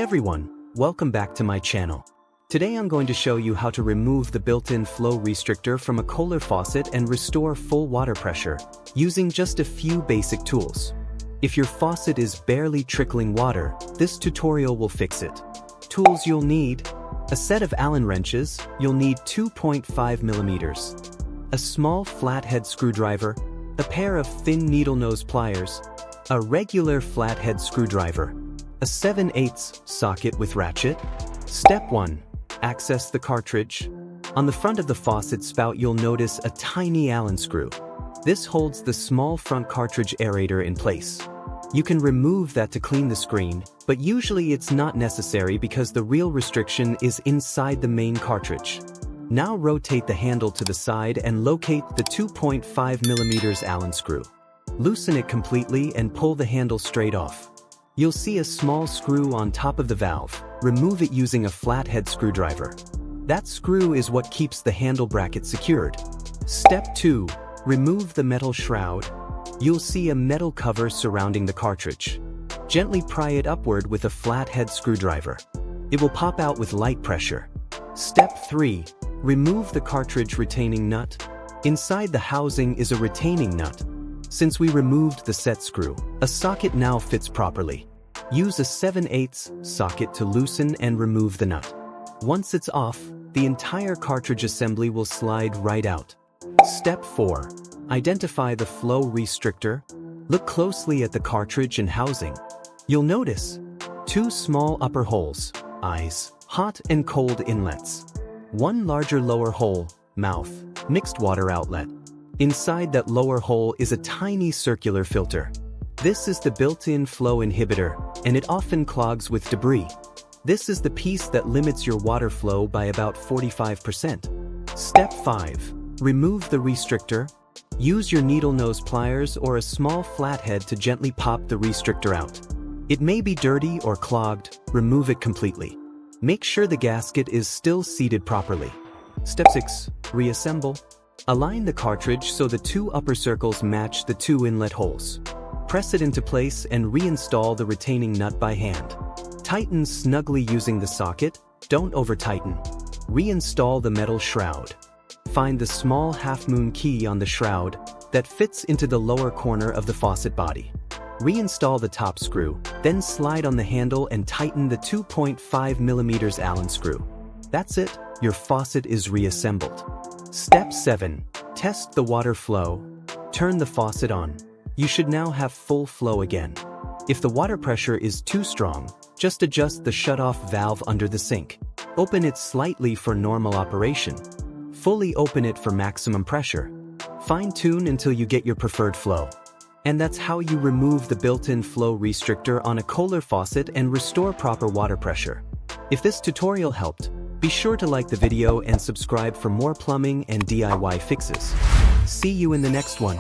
everyone, welcome back to my channel. Today I'm going to show you how to remove the built-in flow restrictor from a Kohler faucet and restore full water pressure, using just a few basic tools. If your faucet is barely trickling water, this tutorial will fix it. Tools you'll need: a set of Allen wrenches, you'll need 2.5 millimeters, a small flathead screwdriver, a pair of thin needle nose pliers, a regular flathead screwdriver, a 7/8 socket with ratchet. Step 1. Access the cartridge. On the front of the faucet spout you'll notice a tiny Allen screw. This holds the small front cartridge aerator in place. You can remove that to clean the screen, but usually it's not necessary because the real restriction is inside the main cartridge. Now rotate the handle to the side and locate the 2.5 millimeters Allen screw. Loosen it completely and pull the handle straight off. You'll see a small screw on top of the valve. Remove it using a flathead screwdriver. That screw is what keeps the handle bracket secured. Step 2. Remove the metal shroud. You'll see a metal cover surrounding the cartridge. Gently pry it upward with a flathead screwdriver. It will pop out with light pressure. Step 3. Remove the cartridge retaining nut. Inside the housing is a retaining nut. Since we removed the set screw, a socket now fits properly. Use a 7/8 socket to loosen and remove the nut. Once it's off, the entire cartridge assembly will slide right out. Step 4. Identify the flow restrictor. Look closely at the cartridge and housing. You'll notice 2 small upper holes, eyes, hot and cold inlets. 1 larger lower hole, mouth, mixed water outlet. Inside that lower hole is a tiny circular filter. This is the built-in flow inhibitor, and it often clogs with debris. This is the piece that limits your water flow by about 45%. Step 5. Remove the restrictor. Use your needle nose pliers or a small flathead to gently pop the restrictor out. It may be dirty or clogged. Remove it completely. Make sure the gasket is still seated properly. Step 6. Reassemble. Align the cartridge so the 2 upper circles match the 2 inlet holes. Press it into place and reinstall the retaining nut by hand. Tighten snugly using the socket, don't over-tighten. Reinstall the metal shroud. Find the small half-moon key on the shroud that fits into the lower corner of the faucet body. Reinstall the top screw, then slide on the handle and tighten the 2.5 millimeters Allen screw. That's it, your faucet is reassembled. Step 7. Test the water flow. Turn the faucet on. You should now have full flow again. If the water pressure is too strong, just adjust the shut-off valve under the sink. Open it slightly for normal operation. Fully open it for maximum pressure. Fine-tune until you get your preferred flow. And that's how you remove the built-in flow restrictor on a Kohler faucet and restore proper water pressure. If this tutorial helped, be sure to like the video and subscribe for more plumbing and DIY fixes. See you in the next one.